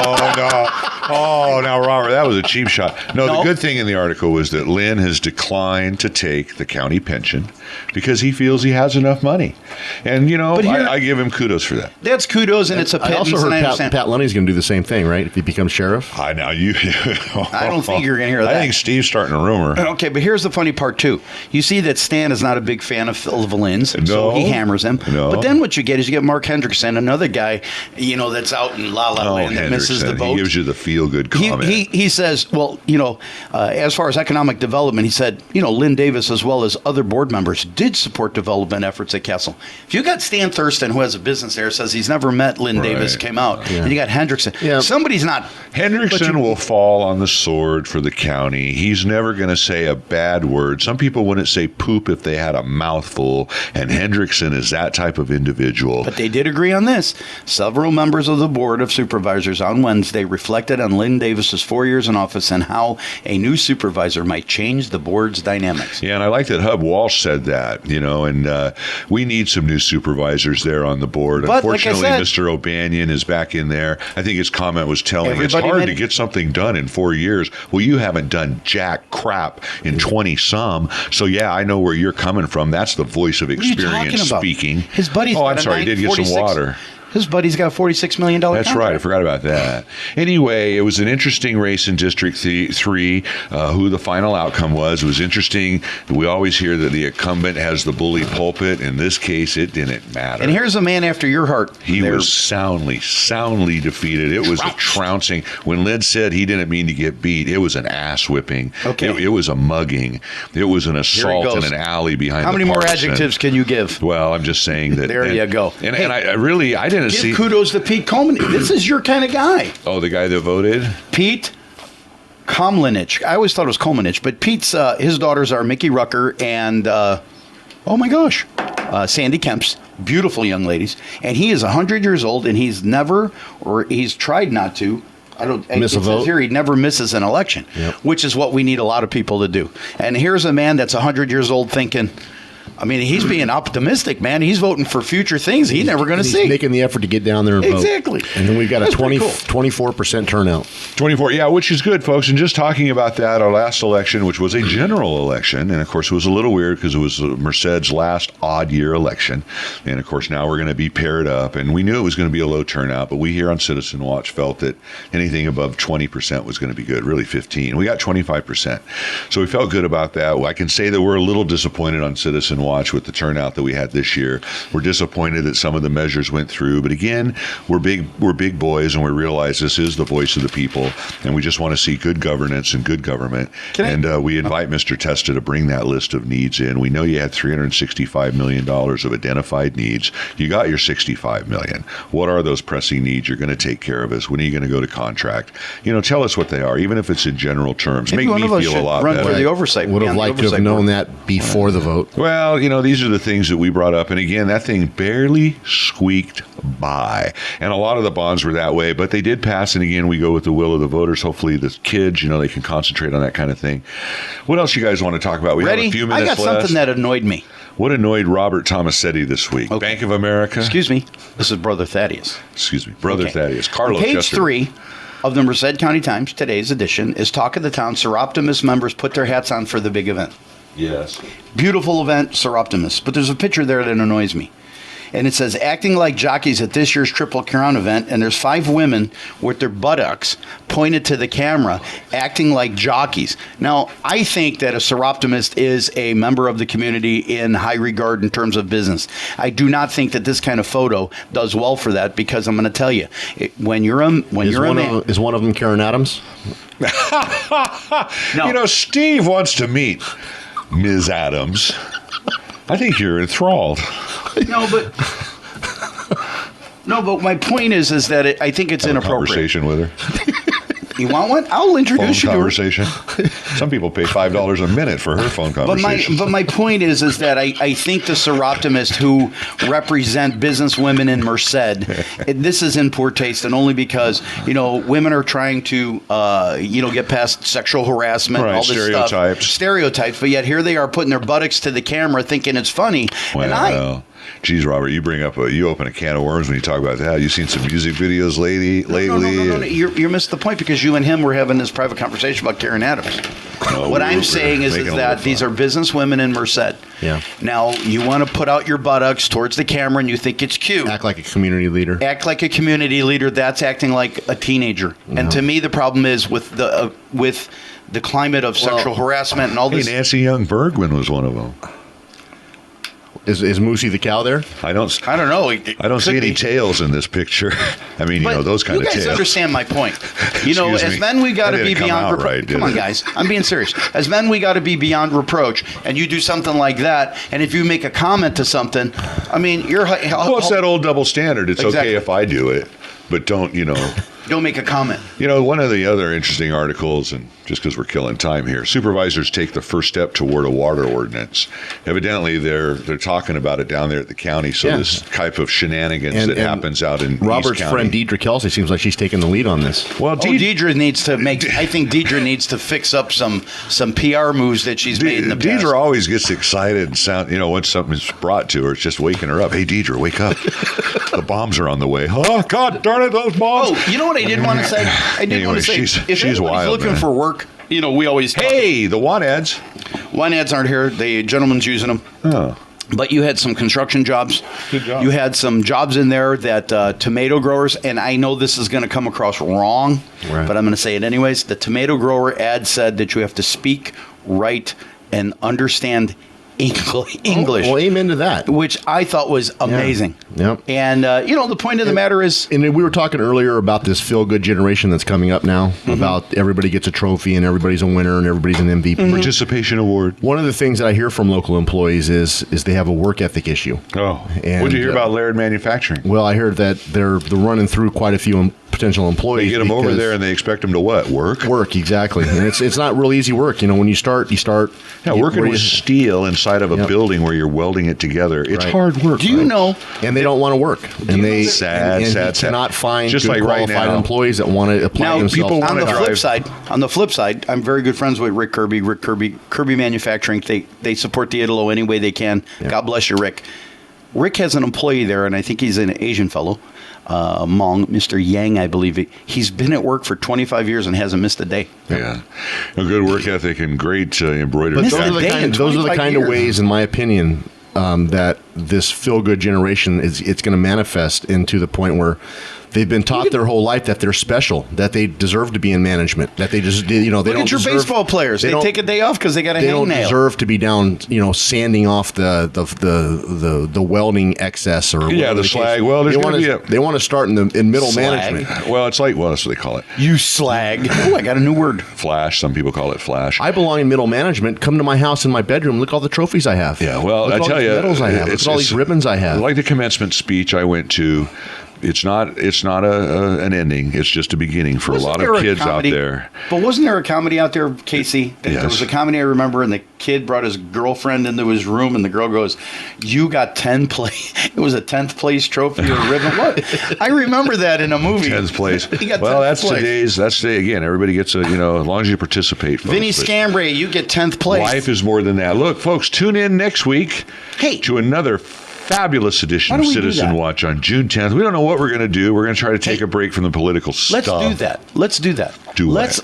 Oh, now, Robert, that was a cheap shot. No, the good thing in the article was that Lynn has declined to take the county pension because he feels he has enough money. And, I give him kudos for that. That's kudos, and it's a I also pittance, heard Pat Lunny's going to do the same thing, right? If he becomes sheriff. I know you. I don't think you're going to hear that. I think Steve's starting a rumor. Okay, but here's the funny part, too. You see that Stan is not a big fan of Phil Lynn's, so he hammers him. No. But then what you get is you get Mark Hendrickson, another guy, that's out in La La Land that misses the boat. He gives you the feel-good comment. He says, well, as far as economic development, he said, Lynn Davis, as well as other board members, did support development efforts at Castle. If you got Stan Thurston, who has a business there, says he's never met Lynn Davis, came out, and you got Hendrickson. Yeah. Somebody's not. Hendrickson will fall on the sword for the county. He's never going to say a bad word. Some people wouldn't say poop if they had a mouthful, and Hendrickson is that type of individual. But they did agree on this. Several members of the Board of Supervisors on Wednesday reflected on Lynn Davis's 4 years in office and how a new supervisor might change the board's dynamics. Yeah, and I like that Hub Walsh said that, and we need some new supervisors there on the board. But unfortunately, like I said, Mr. O'Banion is back in there. I think his comment was telling it's hard to get something done in 4 years. Well, you haven't done jack crap in 20-some. So, yeah, I know where you're coming from. That's the voice of experience speaking. His buddy's I'm sorry, he did get some water. His buddy's got a $46 million That's contract. right. I forgot about that. Anyway, it was an interesting race in District 3, who the final outcome was. It was interesting. We always hear that the incumbent has the bully pulpit. In this case, it didn't matter. And here's a man after your heart. He was soundly defeated. It was a trouncing. When Lynn said he didn't mean to get beat, it was an ass whipping. Okay. It was a mugging. It was an assault in an alley behind How many more adjectives can you give? Well, I'm just saying that. There you go. And I didn't Give kudos to Pete Coleman. This is your kind of guy. Oh, the guy that voted? Pete Komlinich. I always thought it was Komenich, but Pete's his daughters are Mickey Rucker and Sandy Kemps. Beautiful young ladies. And he is 100 years old, and he's tried not to. Miss a vote. Here he never misses an election, which is what we need a lot of people to do. And here's a man that's 100 years old thinking, he's being optimistic, man. He's voting for future things he's never going to see. He's making the effort to get down there and vote. Exactly. And then we've got a 24% turnout. 24, yeah, which is good, folks. And just talking about that, our last election, which was a general election, and of course it was a little weird because it was Merced's last odd year election. And of course now we're going to be paired up. And we knew it was going to be a low turnout, but we here on Citizen Watch felt that anything above 20% was going to be good, really 15. We got 25%. So we felt good about that. I can say that we're a little disappointed on Citizen Watch with the turnout that we had this year. We're disappointed that some of the measures went through, but again, we're big boys, and we realize this is the voice of the people, and we just want to see good governance and good government. We invite Mr. Testa to bring that list of needs in. We know you had $365 million of identified needs. You got your $65 million. What are those pressing needs you're going to take care of us? When are you going to go to contract? Tell us what they are, even if it's in general terms. Maybe Make me feel a lot better. For the oversight. Would have liked to have known that before the vote. Well, Well, these are the things that we brought up. And again, that thing barely squeaked by. And a lot of the bonds were that way, but they did pass. And again, we go with the will of the voters. Hopefully the kids, they can concentrate on that kind of thing. What else you guys want to talk about? We have a few minutes left. I got something that annoyed me. What annoyed Robert Tomasetti this week? Okay. Bank of America? Excuse me. This is Brother Thaddeus. Excuse me. Brother Thaddeus. Carlos. Page 3 of the Merced County Times, today's edition, is Talk of the Town. Seroptimus members put their hats on for the big event. Yes. Beautiful event, Seroptimus. But there's a picture there that annoys me. And it says, acting like jockeys at this year's Triple Crown event, and there's 5 women with their buttocks pointed to the camera, acting like jockeys. Now, I think that a Seroptimist is a member of the community in high regard in terms of business. I do not think that this kind of photo does well for that, because I'm going to tell you, is one of them Karen Adams? No. Steve wants to meet Ms. Adams. I think you're enthralled. No, but my point is that I think it's inappropriate. Conversation with her. You want one? I'll introduce you to her. Conversation. Some people pay $5 a minute for her phone conversation. But my point is that I think the Seroptimists who represent business women in Merced, this is in poor taste, and only because women are trying to get past sexual harassment, and all this stereotypes. But yet here they are putting their buttocks to the camera, thinking it's funny. Well, geez, Robert, you open a can of worms when you talk about that. You've seen some music videos lately. No. You missed the point, because you and him were having this private conversation about Karen Adams. What I'm saying is that these are business women in Merced. Yeah. Now, you want to put out your buttocks towards the camera and you think it's cute. Act like a community leader. Act like a community leader. That's acting like a teenager. No. And to me, the problem is with the climate of sexual harassment and all this. Nancy Young Bergman was one of them. Is Moosey the cow there? I don't know. I don't see any tails in this picture. I mean, those kind of tails. You guys understand my point. As men, we got to be beyond reproach. Come on, guys. I'm being serious. As men, we got to be beyond reproach. And you do something like that, and if you make a comment to something, you're... Well, it's that old double standard. It's okay if I do it, but don't make a comment. One of the other interesting articles, and just because we're killing time here, supervisors take the first step toward a water ordinance. Evidently, they're talking about it down there at the county. So this type of shenanigans that happens out in Robert's East County. friend Deidre Kelsey seems like she's taking the lead on this. Well, Deidre needs to I think Deidre needs to fix up some PR moves that she's made in the past. Deidre always gets excited and when something's brought to her, it's just waking her up. Hey, Deidre, wake up! The bombs are on the way. Oh, God darn it, those bombs! Oh, you know what I did want to say? If she's wild, looking for work, we always talk. Hey, the want ads. Want ads aren't here. The gentleman's using them. Oh. But you had some construction jobs. Good job. You had some jobs in there that tomato growers, and I know this is going to come across wrong, but I'm going to say it anyways. The tomato grower ad said that you have to speak, write, and understand English. Well, amen to that. Which I thought was amazing. Yeah. Yep. And, the point of the matter is... And we were talking earlier about this feel-good generation that's coming up now, about everybody gets a trophy and everybody's a winner and everybody's an MVP. Participation award. One of the things that I hear from local employees is they have a work ethic issue. Oh. What did you hear about Laird Manufacturing? Well, I heard that they're running through quite a few potential employees. They get them over there and they expect them to what? Work, exactly. And it's not real easy work. When you start. Yeah, working with steel inside of a building where you're welding it together. It's hard work. Do you know? And they don't want to work. And they sad. cannot find just good like qualified right now, employees that want to apply themselves. People on the flip side, I'm very good friends with Rick Kirby. Kirby Manufacturing. They support the Italo any way they can. Yeah. God bless you, Rick. Rick has an employee there, and I think he's an Asian fellow. Hmong, Mr. Yang, I believe. He's been at work for 25 years and hasn't missed a day. Yeah. A good work ethic and great embroidery. But those are the kind of ways, in my opinion, that this feel-good generation it's going to manifest into the point where they've been taught their whole life that they're special, that they deserve to be in management, that they just they don't. Look at your baseball players; they take a day off because they got a hangnail. They don't deserve to be down, sanding off the welding excess or the slag. Well, they want to start in middle management. Well, it's like that's what they call it. You slag. Oh, I got a new word. Flash. Some people call it flash. I belong in middle management. Come to my house in my bedroom. Look at all the trophies I have. Yeah. Well, I tell you, medals I have. Look at all these ribbons I have. Like the commencement speech I went to. It's not an ending. It's just a beginning for a lot of kids out there. But wasn't there a comedy out there, Casey? Yes. There was a comedy I remember, and the kid brought his girlfriend into his room, and the girl goes, "You got 10th place." It was a 10th place trophy or a ribbon. What? I remember that in a movie. 10th place. Well, that's today again. Everybody gets as long as you participate. Folks, Vinny Scambray, you get 10th place. Life is more than that. Look, folks, tune in next week to another fabulous edition of Citizen Watch on June 10th. We don't know what we're going to do. We're going to try to take a break from the political stuff. Let's do that.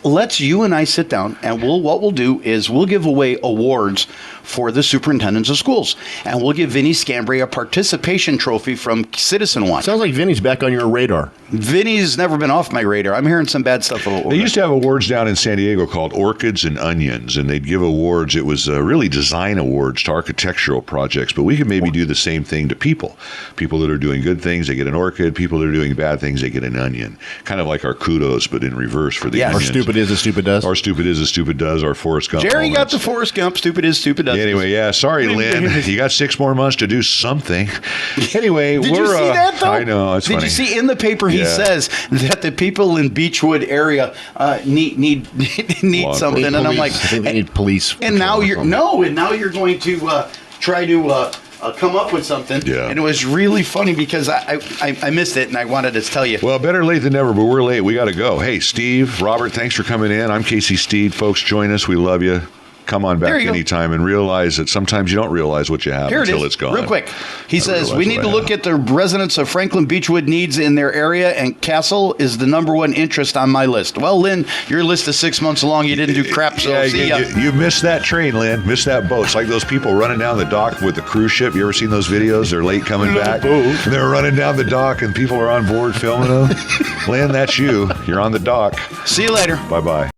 Let's you and I sit down, and what we'll do is we'll give away awards for the superintendents of schools, and we'll give Vinny Scambray a participation trophy from Citizen Watch. Sounds like Vinny's back on your radar. Vinny's never been off my radar. I'm hearing some bad stuff. They used to have awards down in San Diego called Orchids and Onions, and they'd give awards. It was really design awards to architectural projects, but we could maybe do the same thing to people. People that are doing good things, they get an orchid. People that are doing bad things, they get an onion. Kind of like our kudos, but in reverse for the onions. Our stupid is as stupid does. Our stupid is as stupid does. Our Forrest Gump. Jerry got the Forrest Gump. Stupid is stupid does. Anyway, sorry, Lynn. You got 6 more months to do something. Anyway, did you see that though? I know. It's funny. Did you see in the paper? He says that the people in Beechwood area need something, and I'm like, I think they need police. And now you're going to try to. Come up with something, and it was really funny because I missed it and I wanted to tell you. Well, better late than never, but we're late. We got to go. Hey, Steve, Robert, thanks for coming in. I'm Casey Steed. Folks, join us. We love you. Come on back anytime and realize that sometimes you don't realize what you have until it's gone. Real quick. He says, we need to look at the residents of Franklin Beechwood needs in their area, and Castle is the #1 interest on my list. Well, Lynn, your list is 6 months long. You didn't do crap, so see ya. You missed that train, Lynn. Missed that boat. It's like those people running down the dock with the cruise ship. You ever seen those videos? They're late coming back. And they're running down the dock, and people are on board filming them. Lynn, that's you. You're on the dock. See you later. Bye-bye.